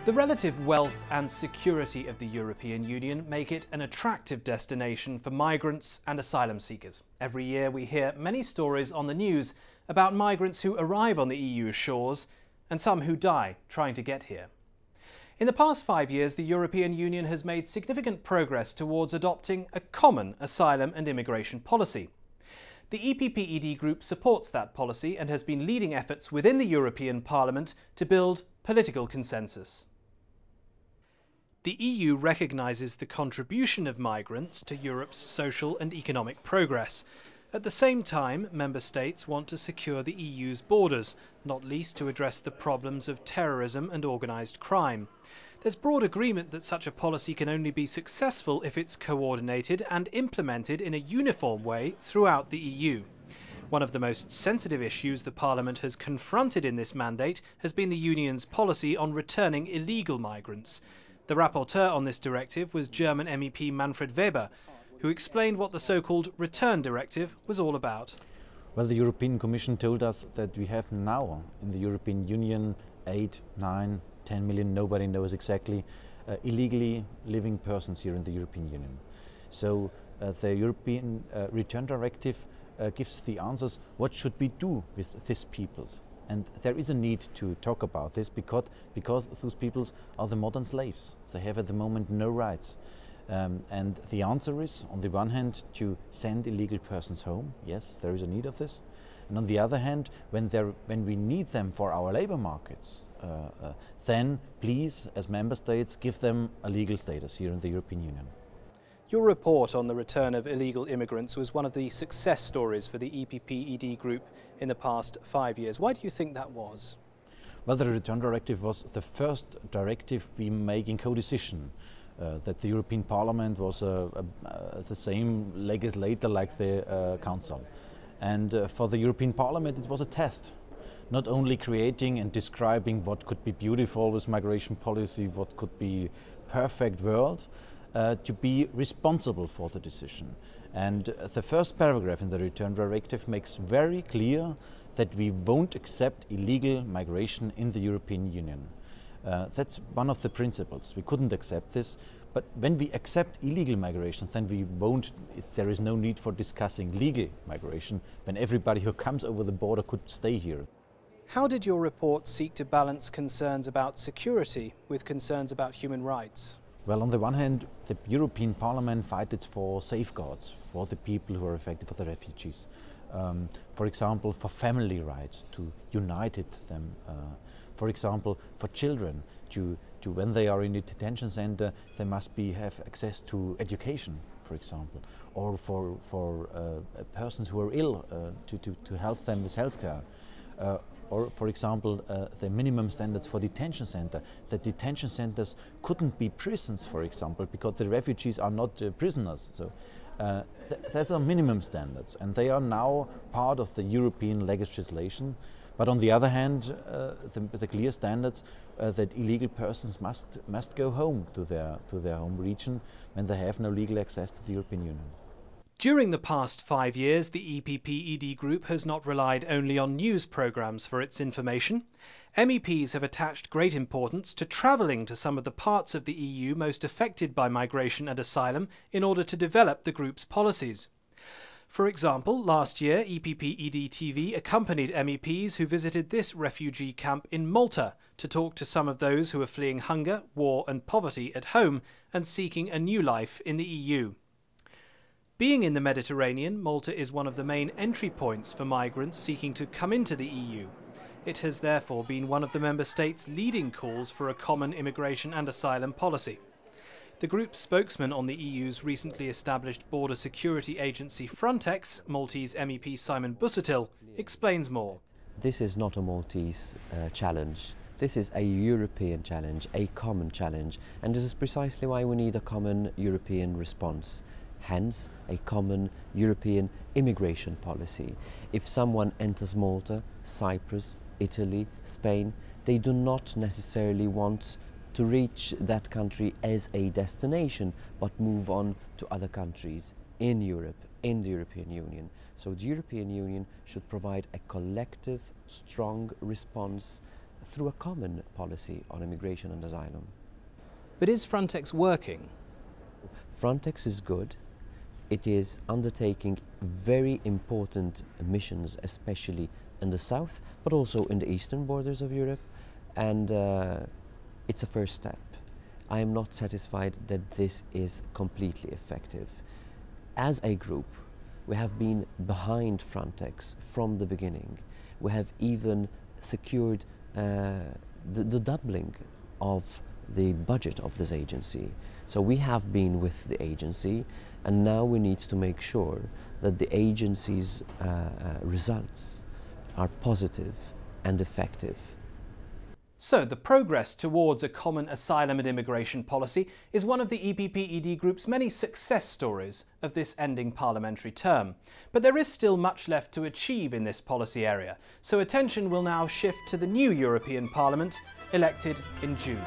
The relative wealth and security of the European Union make it an attractive destination for migrants and asylum seekers. Every year we hear many stories on the news about migrants who arrive on the EU shores and some who die trying to get here. In the past 5 years, the European Union has made significant progress towards adopting a common asylum and immigration policy. The EPP-ED Group supports that policy and has been leading efforts within the European Parliament to build political consensus. The EU recognises the contribution of migrants to Europe's social and economic progress. At the same time, member states want to secure the EU's borders, not least to address the problems of terrorism and organised crime. There's broad agreement that such a policy can only be successful if it's coordinated and implemented in a uniform way throughout the EU. One of the most sensitive issues the Parliament has confronted in this mandate has been the Union's policy on returning illegal migrants. The rapporteur on this directive was German MEP Manfred Weber, who explained what the so-called Return Directive was all about. Well, the European Commission told us that we have now in the European Union 8, 9, 10 million, nobody knows exactly, illegally living persons here in the European Union. So the European Return Directive gives the answers what should we do with these people. And there is a need to talk about this because those peoples are the modern slaves. They have at the moment no rights. And the answer is, on the one hand, to send illegal persons home. Yes, there is a need of this. And on the other hand, when we need them for our labor markets, then please, as member states, give them a legal status here in the European Union. Your report on the return of illegal immigrants was one of the success stories for the EPP-ED Group in the past 5 years. Why do you think that was? Well, the Return Directive was the first directive we make in co-decision. That the European Parliament was the same legislator like the Council. And for the European Parliament it was a test. Not only creating and describing what could be beautiful with migration policy, what could be perfect world, to be responsible for the decision. And the first paragraph in the Return Directive makes very clear that we won't accept illegal migration in the European Union. That's one of the principles. We couldn't accept this, but when we accept illegal migration, then there is no need for discussing legal migration when everybody who comes over the border could stay here. How did your report seek to balance concerns about security with concerns about human rights? Well, on the one hand, the European Parliament fights for safeguards for the people who are affected, for the refugees. For example, for family rights, to unite them. For example, for children, to when they are in a detention center, they must have access to education, for example. Or for persons who are ill, to help them with healthcare. Or, for example, the minimum standards for detention center. The detention centers couldn't be prisons, for example, because the refugees are not prisoners. So those are minimum standards, and they are now part of the European legislation. But on the other hand, the clear standards that illegal persons must go home to their home region when they have no legal access to the European Union. During the past 5 years, the EPP-ED Group has not relied only on news programmes for its information. MEPs have attached great importance to travelling to some of the parts of the EU most affected by migration and asylum in order to develop the group's policies. For example, last year, EPP-ED TV accompanied MEPs who visited this refugee camp in Malta to talk to some of those who are fleeing hunger, war and poverty at home and seeking a new life in the EU. Being in the Mediterranean, Malta is one of the main entry points for migrants seeking to come into the EU. It has therefore been one of the member states' leading calls for a common immigration and asylum policy. The group's spokesman on the EU's recently established border security agency Frontex, Maltese MEP Simon Busuttil, explains more. This is not a Maltese challenge. This is a European challenge, a common challenge, and this is precisely why we need a common European response. Hence, a common European immigration policy. If someone enters Malta, Cyprus, Italy, Spain, they do not necessarily want to reach that country as a destination, but move on to other countries in Europe, in the European Union. So the European Union should provide a collective, strong response through a common policy on immigration and asylum. But is Frontex working? Frontex is good. It is undertaking very important missions, especially in the south, but also in the eastern borders of Europe, and it's a first step. I am not satisfied that this is completely effective. As a group, we have been behind Frontex from the beginning. We have even secured the doubling of the budget of this agency. So we have been with the agency, and now we need to make sure that the agency's results are positive and effective. So, the progress towards a common asylum and immigration policy is one of the EPP-ED Group's many success stories of this ending parliamentary term. But there is still much left to achieve in this policy area, so attention will now shift to the new European Parliament, elected in June.